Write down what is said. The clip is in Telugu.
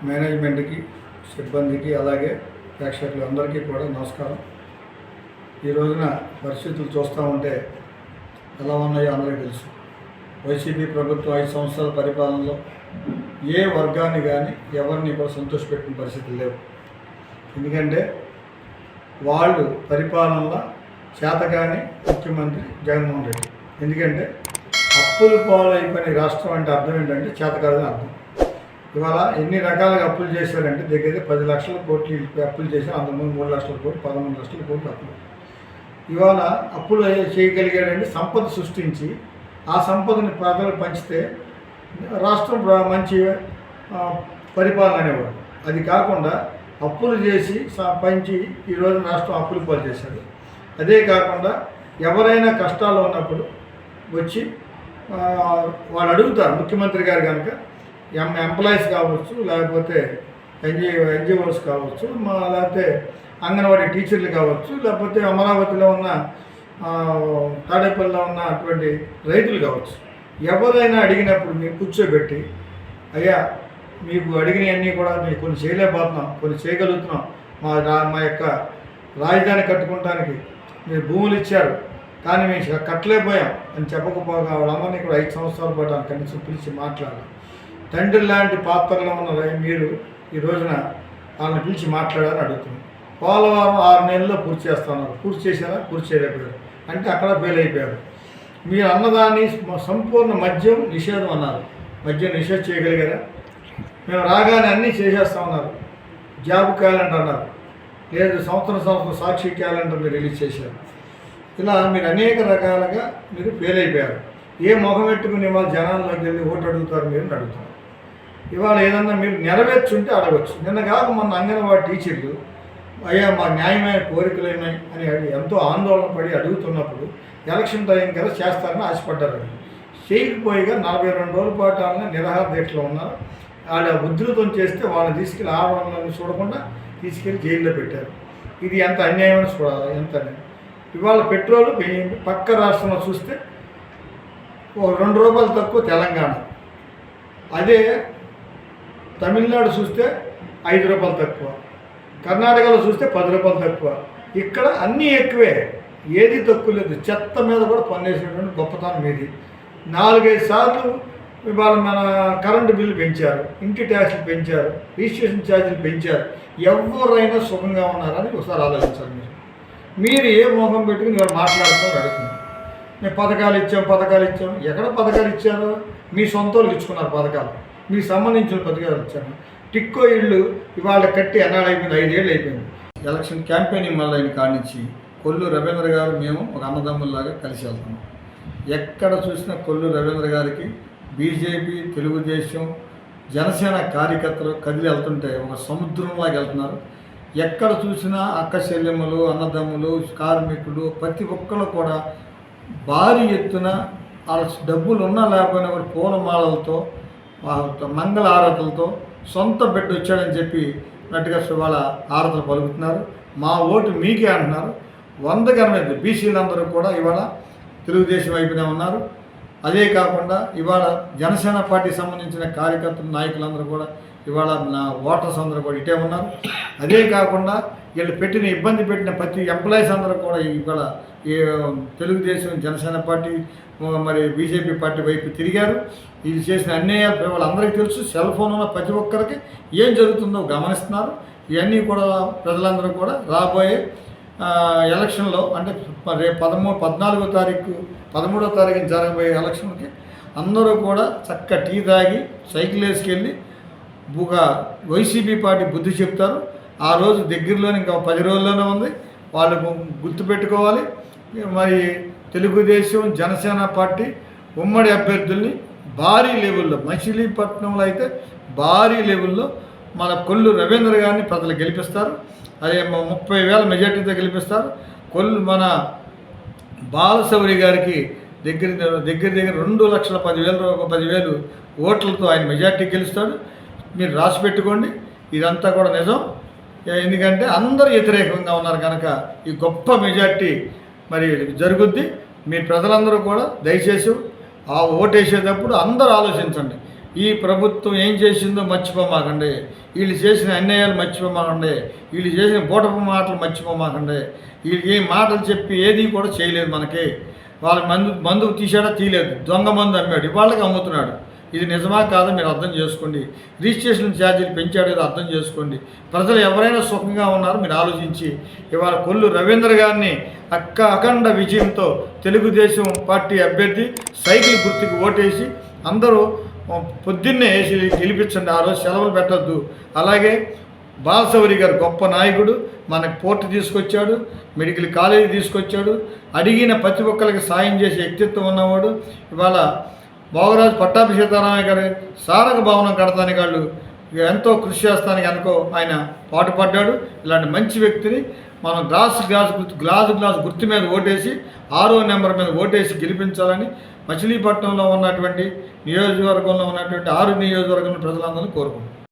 మేనేజ్మెంట్కి, సిబ్బందికి, అలాగే ప్రేక్షకులు అందరికీ కూడా నమస్కారం. ఈ రోజున పరిస్థితులు చూస్తూ ఉంటే ఎలా ఉన్నాయో అందరికీ తెలుసు. వైసీపీ ప్రభుత్వం 5 సంవత్సరాల పరిపాలనలో ఏ వర్గాన్ని కానీ ఎవరిని కూడా సంతోషపెట్టిన పరిస్థితులు లేవు. ఎందుకంటే వాళ్ళు పరిపాలనలో చేతగాని ముఖ్యమంత్రి జగన్మోహన్ రెడ్డి. ఎందుకంటే అప్పులు పాలైపోయిన రాష్ట్రం అంటే అర్థం ఏంటంటే చేతకాదని అర్థం. ఇవాళ ఎన్ని రకాలుగా అప్పులు చేశారంటే దగ్గర 10 లక్షల కోట్లు అప్పులు చేశారు. అంతకుముందు 3 లక్షల కోట్లు, 13 లక్షల కోట్లు అప్పులు. ఇవాళ అప్పులు చేయగలిగాడంటే సంపద సృష్టించి ఆ సంపదని ప్రజలకు పంచితే రాష్ట్రం మంచి పరిపాలన అనేవాడు. అది కాకుండా అప్పులు చేసి పంచి ఈరోజు రాష్ట్రం అప్పులు పాలు చేశాడు. అదే కాకుండా ఎవరైనా కష్టాలు ఉన్నప్పుడు వచ్చి వాళ్ళు అడుగుతారు ముఖ్యమంత్రి గారు కనుక ఎంప్లాయీస్ కావచ్చు, లేకపోతే ఎన్జిఓస్ కావచ్చు, లేకపోతే అంగన్వాడీ టీచర్లు కావచ్చు, లేకపోతే అమరావతిలో ఉన్న తాడేపల్లిలో ఉన్న అటువంటి రైతులు కావచ్చు, ఎవరైనా అడిగినప్పుడు మీరు కూర్చోబెట్టి అయ్యా మీకు అడిగినవన్నీ కూడా మేము కొన్ని చేయలేకపోతున్నాం, కొన్ని చేయగలుగుతున్నాం, మా యొక్క రాజధాని కట్టుకోవడానికి మీరు భూములు ఇచ్చారు కానీ మేము కట్టలేకపోయాం అని చెప్పకపోగా వాళ్ళందరినీ కూడా 5 సంవత్సరాల పాటు కనీసం పిలిచి మాట్లాడాలి. తండ్రి లాంటి పాత్రలో ఉన్న మీరు ఈ రోజున వాళ్ళని పిలిచి మాట్లాడాలని అడుగుతున్నాం. పోలవరం 6 నెలల్లో పూర్తి చేస్తున్నారు. పూర్తి చేశారా? పూర్తి చేయలేకపోయారు. అంటే అక్కడ ఫెయిల్ అయిపోయారు. మీరు అన్నదాన్ని సంపూర్ణ మద్యం నిషేధం అన్నారు. మద్యం నిషేధం చేయగలిగారా? మేము రాగానే అన్నీ చేసేస్తామన్నారు. జాబ్ క్యాలెండర్ అన్నారు. లేదు, సంవత్సరం సాక్షి క్యాలెండర్ మీరు రిలీజ్ చేశారు. ఇలా మీరు అనేక రకాలుగా మీరు ఫెయిల్ అయిపోయారు. ఏ మొహం పెట్టుకుని ఇవాళ జనాల్లోకి వెళ్ళి ఓటు అడుగుతారు మీరు అడుగుతారు. ఇవాళ ఏదన్నా మీరు నెరవేర్చుంటే అడగచ్చు. నిన్న కాక మొన్న అంగన్వాడీ టీచర్లు అయ్యా మా న్యాయమైన కోరికలు ఏమై అని ఎంతో ఆందోళన పడి అడుగుతున్నప్పుడు ఎలక్షన్ టైం కదా చేస్తారని ఆశపడ్డారు. చేయకపోయిగా 42 రోజుల పాటు వాళ్ళని నిరాహార దీక్షలో ఉన్నారు. వాళ్ళ ఉధృతం చేస్తే వాళ్ళని తీసుకెళ్ళి ఆవరణలను చూడకుండా తీసుకెళ్ళి జైల్లో పెట్టారు. ఇది ఎంత అన్యాయమని చూడాలి. ఎంత ఇవాళ పెట్రోల్ పక్క రాష్ట్రంలో చూస్తే 2 రూపాయలు తక్కువ తెలంగాణ, అదే తమిళనాడు చూస్తే 5 రూపాయలు తక్కువ, కర్ణాటకలో చూస్తే 10 రూపాయలు తక్కువ. ఇక్కడ అన్నీ ఎక్కువే, ఏది తక్కువ లేదు. చెత్త మీద కూడా పన్నేసినటువంటి గొప్పతనం మీది. 4-5 సార్లు ఇవాళ మన కరెంటు బిల్లు పెంచారు, ఇంటి ట్యాక్స్లు పెంచారు, రిజిస్ట్రేషన్ ఛార్జీలు పెంచారు. ఎవరైనా సుఖంగా ఉన్నారని ఒకసారి ఆలోచించాలి. మీరు ఏ మోహం పెట్టుకుని ఇవాళ మాట్లాడుతూ అడుగుతున్నారు. మేము పథకాలు ఇచ్చాం. ఎక్కడ పథకాలు ఇచ్చారో మీ సొంత వాళ్ళు ఇచ్చుకున్నారు పథకాలు, మీకు సంబంధించిన పథకాలు ఇచ్చాను. టిక్కో ఇళ్ళు ఇవాళ కట్టి ఎన్నాళ్ళు అయిపోయింది, 5 ఏళ్ళు అయిపోయింది. ఎలక్షన్ క్యాంపెయినింగ్ మొదలైన కాడి నుంచి కొల్లు రవీంద్ర గారు మేము ఒక అన్నదమ్ముల్లాగా కలిసి వెళ్తున్నాం. ఎక్కడ చూసినా కొల్లు రవీంద్ర గారికి బీజేపీ, తెలుగుదేశం, జనసేన కార్యకర్తలు కదిలి వెళ్తుంటే ఒక సముద్రంలాగా వెళ్తున్నారు. ఎక్కడ చూసినా అక్క చెల్లెమ్మలు, అన్నదమ్ములు, కార్మికులు ప్రతి ఒక్కరు కూడా భారీ ఎత్తున వాళ్ళ డబ్బులు ఉన్నా లేకపోయినా కూడా పూలమాలలతో, మంగళ ఆరతులతో సొంత బిడ్డ వచ్చాడని చెప్పి నట్టుగా వాళ్ళ ఆరతలు పలుకుతున్నారు. మా ఓటు మీకే అంటున్నారు. 100 బీసీలందరూ కూడా ఇవాళ తెలుగుదేశం వైపునే ఉన్నారు. అదే కాకుండా ఇవాళ జనసేన పార్టీకి సంబంధించిన కార్యకర్తలు, నాయకులందరూ కూడా ఇవాళ నా ఓటర్స్ అందరూ కూడా ఇటే ఉన్నారు. అదే కాకుండా వీళ్ళు ఇబ్బంది పెట్టిన ప్రతి ఎంప్లాయీస్ అందరూ కూడా ఇవాళ తెలుగుదేశం, జనసేన పార్టీ, మరి బీజేపీ పార్టీ వైపు తిరిగారు. ఇది చేసిన అన్యాయాలు వాళ్ళందరికీ తెలుసు. సెల్ ఫోన్ ఉన్న ప్రతి ఒక్కరికి ఏం జరుగుతుందో గమనిస్తున్నారు. ఇవన్నీ కూడా ప్రజలందరూ కూడా రాబోయే ఎలక్షన్లో అంటే రేపు 13వ తారీఖున జరగబోయే ఎలక్షన్కి అందరూ కూడా చక్క టీ తాగి సైకిల్ వేసుకెళ్ళి వైసీపీ పార్టీ బుద్ధి చెప్తారు. ఆ రోజు దగ్గరలోనే ఇంకా 10 రోజుల్లోనే ఉంది. వాళ్ళు గుర్తుపెట్టుకోవాలి. మరి తెలుగుదేశం, జనసేన పార్టీ ఉమ్మడి అభ్యర్థుల్ని భారీ లెవెల్లో, మచిలీపట్నంలో అయితే భారీ లెవెల్లో మన కొల్లు రవీంద్ర గారిని ప్రజలు గెలిపిస్తారు. అదే 30,000 మెజార్టీతో గెలిపిస్తారు. మన బాలశౌరి గారికి దగ్గర 2,10,000 ఓట్లతో ఆయన మెజార్టీ గెలుస్తాడు. మీరు రాసి పెట్టుకోండి. ఇదంతా కూడా నిజం. ఎందుకంటే అందరూ వ్యతిరేకంగా ఉన్నారు కనుక ఈ గొప్ప మెజార్టీ మరి జరుగుద్ది. మీ ప్రజలందరూ కూడా దయచేసి ఆ ఓటేసేటప్పుడు అందరూ ఆలోచించండి. ఈ ప్రభుత్వం ఏం చేసిందో మర్చిపోమాకండి, వీళ్ళు చేసిన అన్యాయాలు మర్చిపోమాకండి, వీళ్ళు చేసిన బూటపు మాటలు మర్చిపోమాకండి. వీళ్ళు ఏ మాటలు చెప్పి ఏది కూడా చేయలేదు. మనకి వాళ్ళ మందు తీసాడా తీయలేదు, దొంగ మందు అమ్మాడు, ఇవాళకి అమ్ముతున్నాడు. ఇది నిజమా కాదో మీరు అర్థం చేసుకోండి. రిజిస్ట్రేషన్ ఛార్జీలు పెంచాడు ఏదో అర్థం చేసుకోండి. ప్రజలు ఎవరైనా సుఖంగా ఉన్నారో మీరు ఆలోచించి ఇవాళ కొల్లు రవీంద్ర గారిని అఖండ విజయంతో తెలుగుదేశం పార్టీ అభ్యర్థి సైకిల్ గుర్తుకు ఓటేసి అందరూ పొద్దున్నే వేసి గెలిపించండి. ఆ రోజు సెలవులు పెట్టద్దు. అలాగే బాలశౌరి గారు గొప్ప నాయకుడు, మనకు పోర్టు తీసుకొచ్చాడు, మెడికల్ కాలేజీ తీసుకొచ్చాడు, అడిగిన ప్రతి ఒక్కరికి సాయం చేసే వ్యక్తిత్వం ఉన్నవాడు. ఇవాళ భోగరాజు పట్టాభి సీతారామయ్య గారి సారక భవనం కడతానికి వాళ్ళు ఎంతో కృషి చేస్తానికి అనుకో ఆయన పాటుపడ్డాడు. ఇలాంటి మంచి వ్యక్తిని మనం గ్లాసు గుర్తు మీద ఓటేసి 6వ నెంబర్ మీద ఓటేసి గెలిపించాలని మచిలీపట్నంలో ఉన్నటువంటి నియోజకవర్గంలో ఉన్నటువంటి 6 నియోజకవర్గంలో ప్రజలందరినీ కోరుకుంటున్నాం.